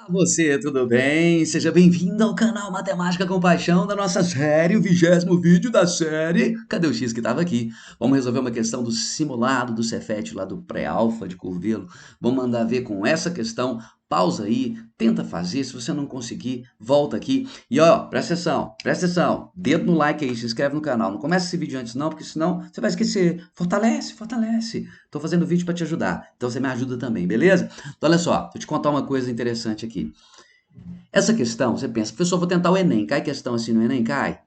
Você, tudo bem? Seja bem-vindo ao canal Matemática com Paixão da nossa série, o 20º vídeo da série. Cadê o X que estava aqui? Vamos resolver uma questão do simulado do Cefet lá do pré-alfa de Curvelo. Vamos mandar ver com essa questão. Pausa aí, tenta fazer. Se você não conseguir, volta aqui. E ó, presta atenção. Dedo no like aí, se inscreve no canal. Não começa esse vídeo antes não, porque senão você vai esquecer. Fortalece, fortalece. Tô fazendo vídeo para te ajudar. Então você me ajuda também, beleza? Então, olha só, vou te contar uma coisa interessante aqui. Essa questão, você pensa, professor, vou tentar o Enem. Cai questão assim no Enem? Cai.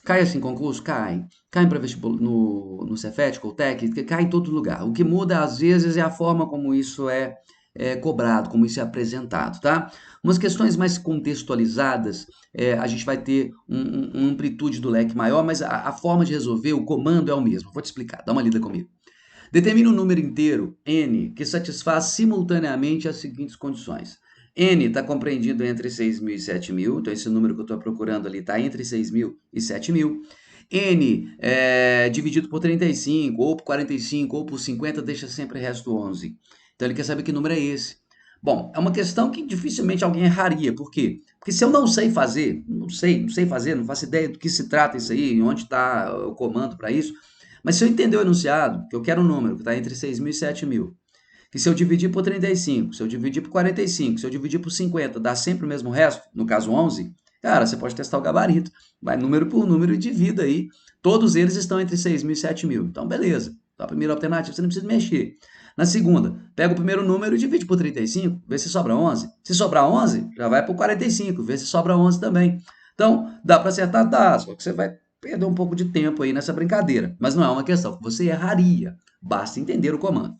Cai assim em concurso? Cai. Cai em pré-vestibular no Cefet, Coltec? Cai em todo lugar. O que muda, às vezes, é a forma como isso é cobrado, como isso é apresentado, tá? Umas questões mais contextualizadas, a gente vai ter uma amplitude do leque maior, mas a forma de resolver, o comando é o mesmo. Vou te explicar, dá uma lida comigo. Determine um número inteiro, n, que satisfaz simultaneamente as seguintes condições. N está compreendido entre 6.000 e 7.000, então esse número que eu estou procurando ali está entre 6.000 e 7.000. N dividido por 35, ou por 45, ou por 50, deixa sempre o resto 11. Então ele quer saber que número é esse. Bom, é uma questão que dificilmente alguém erraria. Por quê? Porque se eu não sei fazer, não sei fazer, não faço ideia do que se trata isso aí, onde está o comando para isso, mas se eu entender o enunciado, que eu quero um número que está entre 6.000 e 7.000, que se eu dividir por 35, se eu dividir por 45, se eu dividir por 50, dá sempre o mesmo resto, no caso 11, cara, você pode testar o gabarito. Vai número por número e divida aí. Todos eles estão entre 6.000 e 7.000. Então, beleza. Então, a primeira alternativa você não precisa mexer. Na segunda, pega o primeiro número e divide por 35, vê se sobra 11. Se sobrar 11, já vai para o 45, vê se sobra 11 também. Então, dá para acertar? Dá, só que você vai perder um pouco de tempo aí nessa brincadeira. Mas não é uma questão que você erraria, basta entender o comando.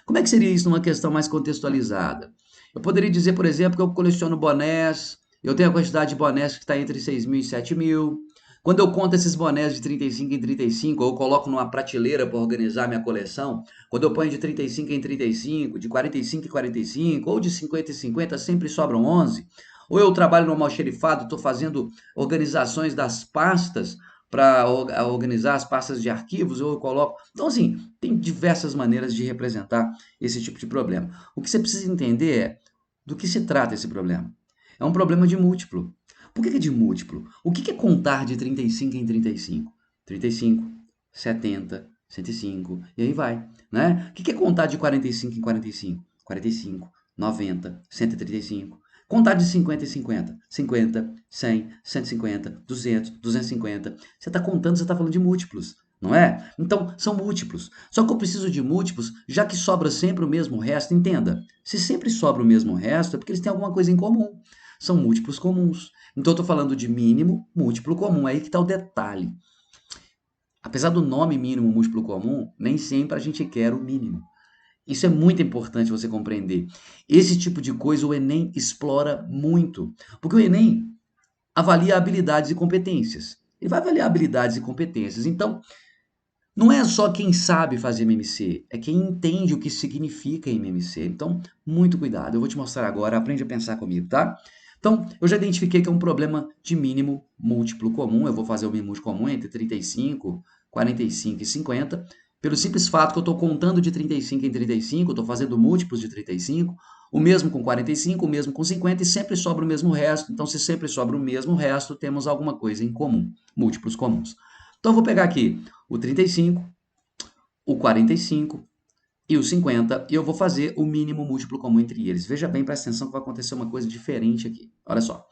Como é que seria isso numa questão mais contextualizada? Eu poderia dizer, por exemplo, que eu coleciono bonés, eu tenho a quantidade de bonés que está entre 6.000 e 7.000. Quando eu conto esses bonés de 35 em 35, ou eu coloco numa prateleira para organizar minha coleção, quando eu ponho de 35 em 35, de 45 em 45, ou de 50 em 50, sempre sobram 11. Ou eu trabalho no almoxerifado, estou fazendo organizações das pastas para organizar as pastas de arquivos, ou eu coloco. Então, assim, tem diversas maneiras de representar esse tipo de problema. O que você precisa entender é do que se trata esse problema. É um problema de múltiplo. Por que é de múltiplo? O que é contar de 35 em 35? 35, 70, 105, e aí vai. Né? O que é contar de 45 em 45? 45, 90, 135. Contar de 50 em 50. 50, 100, 150, 200, 250. Você está contando, você está falando de múltiplos, não é? Então, são múltiplos. Só que eu preciso de múltiplos, já que sobra sempre o mesmo resto. Entenda, se sempre sobra o mesmo resto, é porque eles têm alguma coisa em comum. São múltiplos comuns. Então, eu estou falando de mínimo, múltiplo comum. Aí que está o detalhe. Apesar do nome mínimo, múltiplo comum, nem sempre a gente quer o mínimo. Isso é muito importante você compreender. Esse tipo de coisa o Enem explora muito. Porque o Enem avalia habilidades e competências. Ele vai avaliar habilidades e competências. Então, não é só quem sabe fazer MMC, é quem entende o que significa MMC. Então, muito cuidado. Eu vou te mostrar agora, aprende a pensar comigo, tá? Então, eu já identifiquei que é um problema de mínimo múltiplo comum. Eu vou fazer o mínimo múltiplo comum entre 35, 45 e 50. Pelo simples fato que eu estou contando de 35 em 35, eu estou fazendo múltiplos de 35, o mesmo com 45, o mesmo com 50, e sempre sobra o mesmo resto. Então, se sempre sobra o mesmo resto, temos alguma coisa em comum, múltiplos comuns. Então, eu vou pegar aqui o 35, o 45 e o 50, e eu vou fazer o mínimo múltiplo comum entre eles. Veja bem, presta atenção que vai acontecer uma coisa diferente aqui. Olha só.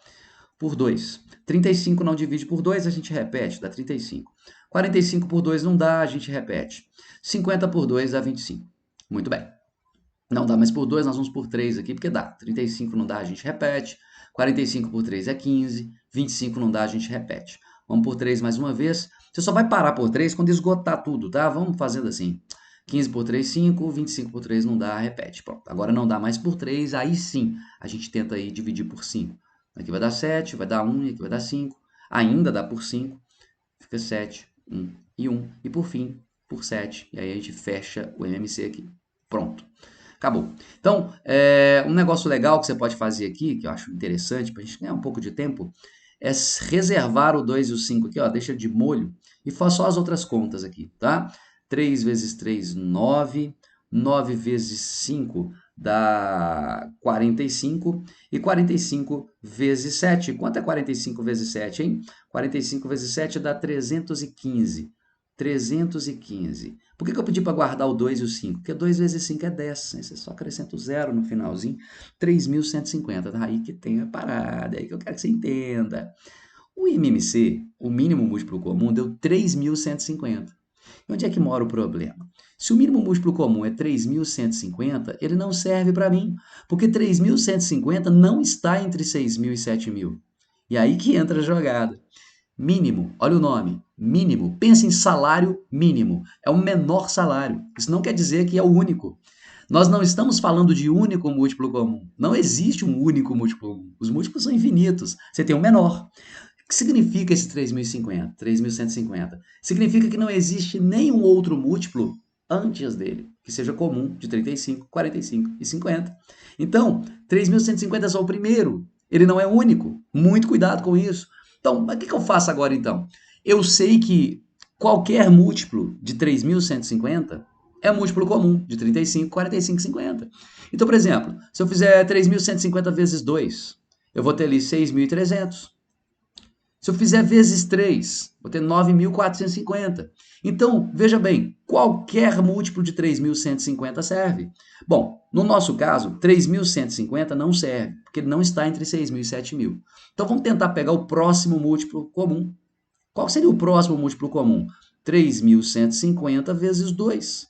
Por 2. 35 não divide por 2, a gente repete, dá 35. 45 por 2 não dá, a gente repete. 50 por 2 dá 25. Muito bem. Não dá mais por 2, nós vamos por 3 aqui, porque dá. 35 não dá, a gente repete. 45 por 3 é 15. 25 não dá, a gente repete. Vamos por 3 mais uma vez. Você só vai parar por 3 quando esgotar tudo, tá? Vamos fazendo assim. 15 por 3, 5. 25 por 3 não dá, repete. Pronto. Agora não dá mais por 3, aí sim a gente tenta aí dividir por 5. Aqui vai dar 7, vai dar 1 e aqui vai dar 5. Ainda dá por 5. Fica 7, 1 e 1. E por fim, por 7. E aí a gente fecha o MMC aqui. Pronto. Acabou. Então, um negócio legal que você pode fazer aqui, que eu acho interessante, para a gente ganhar um pouco de tempo, é reservar o 2 e o 5 aqui, ó, deixa de molho, e faz só as outras contas aqui, tá? 3 vezes 3, 9. 9 vezes 5 dá 45, e 45 vezes 7. Quanto é 45 vezes 7, hein? 45 vezes 7 dá 315. 315. Por que eu pedi para guardar o 2 e o 5? Porque 2 vezes 5 é 10. Né? Você só acrescenta o zero no finalzinho. 3.150. Aí que tem a parada, aí que eu quero que você entenda. O MMC, o mínimo múltiplo comum, deu 3.150. E onde é que mora o problema? Se o mínimo múltiplo comum é 3.150, ele não serve para mim, porque 3.150 não está entre 6.000 e 7.000. E aí que entra a jogada. Mínimo, olha o nome, mínimo. Pensa em salário mínimo. É o menor salário. Isso não quer dizer que é o único. Nós não estamos falando de único múltiplo comum. Não existe um único múltiplo comum. Os múltiplos são infinitos. Você tem um menor. O que significa esse 3.050, 3.150? Significa que não existe nenhum outro múltiplo antes dele, que seja comum, de 35, 45 e 50. Então, 3.150 é só o primeiro. Ele não é único. Muito cuidado com isso. Então, o que eu faço agora, então? Eu sei que qualquer múltiplo de 3.150 é um múltiplo comum, de 35, 45 e 50. Então, por exemplo, se eu fizer 3.150 vezes 2, eu vou ter ali 6.300. Se eu fizer vezes 3, vou ter 9.450. Então, veja bem, qualquer múltiplo de 3.150 serve. Bom, no nosso caso, 3.150 não serve, porque ele não está entre 6.000 e 7.000. Então, vamos tentar pegar o próximo múltiplo comum. Qual seria o próximo múltiplo comum? 3.150 vezes 2.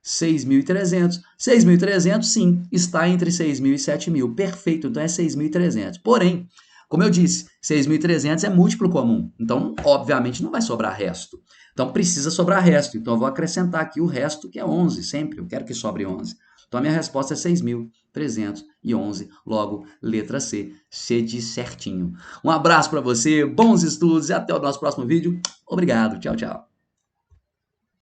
6.300. 6.300, sim, está entre 6.000 e 7.000. Perfeito, então é 6.300. Porém, como eu disse, 6.300 é múltiplo comum, então obviamente não vai sobrar resto. Então precisa sobrar resto, então eu vou acrescentar aqui o resto, que é 11, sempre, eu quero que sobre 11. Então a minha resposta é 6.311, logo, letra C, C de certinho. Um abraço para você, bons estudos e até o nosso próximo vídeo. Obrigado, tchau, tchau.